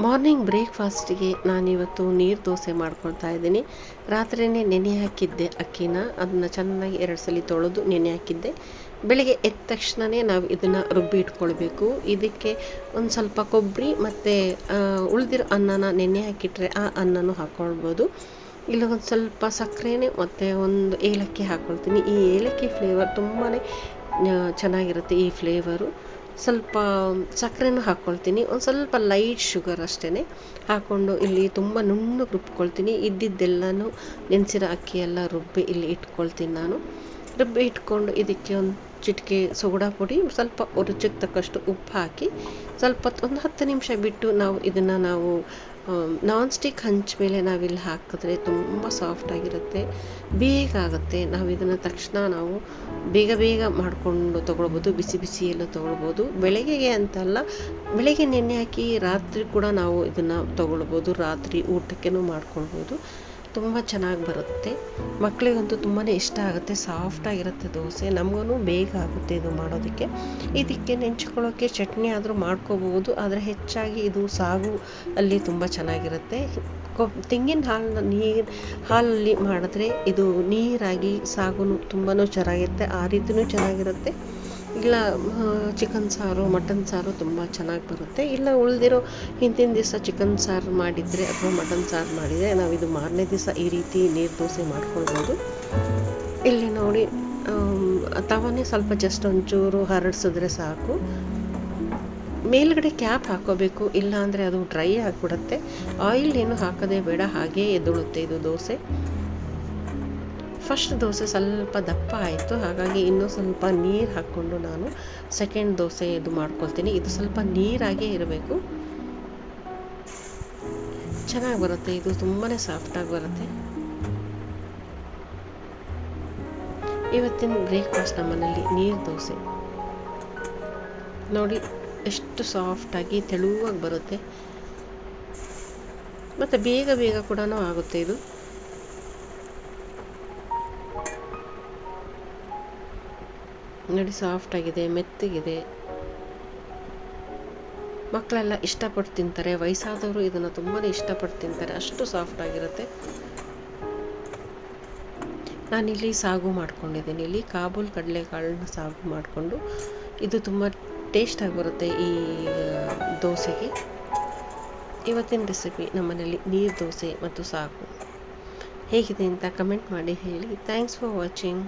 Morning ಬ್ರೇಕ್ಫಾಸ್ಟಿಗೆ ನಾನಿವತ್ತು ನೀರು ದೋಸೆ ಮಾಡ್ಕೊಳ್ತಾ ಇದ್ದೀನಿ. ರಾತ್ರಿಯೇ ನೆನೆ ಹಾಕಿದ್ದೆ ಅಕ್ಕಿನ, ಅದನ್ನು ಚೆನ್ನಾಗಿ 2 ಸಲ ತೊಳೆದು ನೆನೆ ಹಾಕಿದ್ದೆ. ಬೆಳಿಗ್ಗೆ ಎದ್ದ ತಕ್ಷಣವೇ ನಾವು ಇದನ್ನು ರುಬ್ಬಿ ಇಟ್ಕೊಳ್ಬೇಕು. ಇದಕ್ಕೆ ಒಂದು ಸ್ವಲ್ಪ ಕೊಬ್ಬರಿ ಮತ್ತು ಉಳಿದಿರೋ ಅನ್ನನ ನೆನೆ ಹಾಕಿಟ್ರೆ ಆ ಅನ್ನನೂ ಹಾಕ್ಕೊಳ್ಬೋದು. ಇಲ್ಲ ಒಂದು ಸ್ವಲ್ಪ ಸಕ್ಕರೆನೇ ಮತ್ತು ಒಂದು ಏಲಕ್ಕಿ ಹಾಕ್ಕೊಳ್ತೀನಿ. ಈ ಏಲಕ್ಕಿ ಫ್ಲೇವರ್ ತುಂಬಾ ಚೆನ್ನಾಗಿರುತ್ತೆ. ಈ ಫ್ಲೇವರು ಸ್ವಲ್ಪ ಸಕ್ಕರೆನೂ ಹಾಕ್ಕೊಳ್ತೀನಿ, ಒಂದು ಸ್ವಲ್ಪ ಲೈಟ್ ಶುಗರ್ ಅಷ್ಟೇ ಹಾಕ್ಕೊಂಡು ಇಲ್ಲಿ ತುಂಬ ನುಣ್ಣಗೆ ರುಬ್ಕೊಳ್ತೀನಿ. ಇದ್ದಿದ್ದೆಲ್ಲನೂ ನೆನೆಸಿರೋ ಅಕ್ಕಿ ಎಲ್ಲ ರುಬ್ಬಿ ಇಲ್ಲಿ ಇಟ್ಕೊಳ್ತೀನಿ ನಾನು. ರುಬ್ಬಿ ಇಟ್ಕೊಂಡು ಇದಕ್ಕೆ ಒಂದು ಚಿಟಿಕೆ ಸೋಡಾ ಪುಡಿ, ಸ್ವಲ್ಪ ರುಚಿಗೆ ತಕ್ಕಷ್ಟು ಉಪ್ಪು ಹಾಕಿ ಸ್ವಲ್ಪ ಒಂದು 10 ನಿಮಿಷ ಬಿಟ್ಟು ನಾವು ನಾನ್ ಸ್ಟಿಕ್ ಹಂಚ ಮೇಲೆ ನಾವಿಲ್ಲಿ ಹಾಕಿದ್ರೆ ತುಂಬ ಸಾಫ್ಟಾಗಿರುತ್ತೆ, ಬೇಗ ಆಗುತ್ತೆ. ನಾವು ಇದನ್ನು ತಕ್ಷಣ ಬೇಗ ಮಾಡಿಕೊಂಡು ತೊಗೊಳ್ಬೋದು, ಬಿಸಿ ಬಿಸಿಯಲ್ಲೂ ತೊಗೊಳ್ಬೋದು. ಬೆಳಗ್ಗೆಗೆ ಅಂತಲ್ಲ, ಬೆಳಗ್ಗೆ ನೆನೆ ಹಾಕಿ ರಾತ್ರಿ ಕೂಡ ನಾವು ಇದನ್ನು ತೊಗೊಳ್ಬೋದು, ರಾತ್ರಿ ಊಟಕ್ಕೂ ಮಾಡ್ಕೊಳ್ಬೋದು. ತುಂಬ ಚೆನ್ನಾಗಿ ಬರುತ್ತೆ. ಮಕ್ಕಳಿಗಂತೂ ತುಂಬಾ ಇಷ್ಟ ಆಗುತ್ತೆ. ಸಾಫ್ಟಾಗಿರುತ್ತೆ ದೋಸೆ, ನಮಗೂ ಬೇಗ ಆಗುತ್ತೆ ಇದು ಮಾಡೋದಕ್ಕೆ. ಇದಕ್ಕೆ ನೆಂಚ್ಕೊಳ್ಳೋಕ್ಕೆ ಚಟ್ನಿ ಆದರೂ ಮಾಡ್ಕೋಬೋದು, ಆದರೆ ಹೆಚ್ಚಾಗಿ ಇದು ಸಾಗು ಅಲ್ಲಿ ತುಂಬ ಚೆನ್ನಾಗಿರುತ್ತೆ. ತೆಂಗಿನ ಹಾಲಲ್ಲಿ ಮಾಡಿದ್ರೆ ಇದು ನೀರಾಗಿ ಸಾಗು ತುಂಬಾ ಚೆನ್ನಾಗಿರುತ್ತೆ, ಆ ರೀತಿಯೂ ಚೆನ್ನಾಗಿರುತ್ತೆ. ಇಲ್ಲ ಚಿಕನ್ ಸಾರು, ಮಟನ್ ಸಾರು ತುಂಬ ಚೆನ್ನಾಗಿ ಬರುತ್ತೆ. ಇಲ್ಲ ಉಳಿದಿರೋ ಹಿಂದಿನ ದಿವಸ ಚಿಕನ್ ಸಾರು ಮಾಡಿದರೆ ಅಥವಾ ಮಟನ್ ಸಾರು ಮಾಡಿದರೆ ನಾವಿದು ಮಾರನೇ ದಿವಸ ಈ ರೀತಿ ನೀರು ದೋಸೆ ಮಾಡ್ಕೊಳ್ಬೋದು. ಇಲ್ಲಿ ನೋಡಿ, ತವನೇ ಸ್ವಲ್ಪ ಜಸ್ಟ್ ಒಂಚೂರು ಹರಡಿಸಿದ್ರೆ ಸಾಕು. ಮೇಲ್ಗಡೆ ಕ್ಯಾಪ್ ಹಾಕೋಬೇಕು, ಇಲ್ಲ ಅಂದರೆ ಅದು ಡ್ರೈ ಆಗಿಬಿಡುತ್ತೆ. ಆಯಿಲ್ ಏನು ಹಾಕೋದೇ ಬೇಡ, ಹಾಗೇ ಎದ್ದುಳುತ್ತೆ ಇದು ದೋಸೆ. ಫಸ್ಟ್ ದೋಸೆ ಸ್ವಲ್ಪ ದಪ್ಪ ಆಯಿತು, ಹಾಗಾಗಿ ಇನ್ನೂ ಸ್ವಲ್ಪ ನೀರು ಹಾಕ್ಕೊಂಡು ನಾನು ಸೆಕೆಂಡ್ ದೋಸೆ ಇದು ಮಾಡ್ಕೊಳ್ತೀನಿ. ಇದು ಸ್ವಲ್ಪ ನೀರಾಗೇ ಇರಬೇಕು, ಚೆನ್ನಾಗಿ ಬರುತ್ತೆ. ಇದು ತುಂಬಾ ಸಾಫ್ಟಾಗಿ ಬರುತ್ತೆ. ಇವತ್ತಿನ ಬ್ರೇಕ್ಫಾಸ್ಟ್ ನಮ್ಮನೇಲಿ ನೀರು ದೋಸೆ ನೋಡಿ, ಎಷ್ಟು ಸಾಫ್ಟಾಗಿ ತೆಳುವಾಗಿ ಬರುತ್ತೆ ಮತ್ತು ಬೇಗ ಕೂಡ ಆಗುತ್ತೆ. ಇದು ನೋಡಿ, ಸಾಫ್ಟಾಗಿದೆ, ಮೆತ್ತಗಿದೆ. ಮಕ್ಕಳೆಲ್ಲ ಇಷ್ಟಪಟ್ಟು ತಿಂತಾರೆ, ವಯಸ್ಸಾದವರು ಇದನ್ನು ತುಂಬಾ ಇಷ್ಟಪಟ್ಟು ತಿಂತಾರೆ, ಅಷ್ಟು ಸಾಫ್ಟಾಗಿರುತ್ತೆ. ನಾನಿಲ್ಲಿ ಸಾಗು ಮಾಡ್ಕೊಂಡಿದ್ದೀನಿ. ಇಲ್ಲಿ ಕಾಬೂಲ್ ಕಡಲೆಕಾಳನ್ನ ಸಾಗು ಮಾಡಿಕೊಂಡು, ಇದು ತುಂಬ ಟೇಸ್ಟಾಗಿ ಬರುತ್ತೆ ಈ ದೋಸೆಗೆ. ಇವತ್ತಿನ ರೆಸಿಪಿ ನಮ್ಮನೇಲಿ ನೀರು ದೋಸೆ ಮತ್ತು ಸಾಗು ಹೇಗಿದೆ ಅಂತ ಕಮೆಂಟ್ ಮಾಡಿ ಹೇಳಿ. Thanks for watching.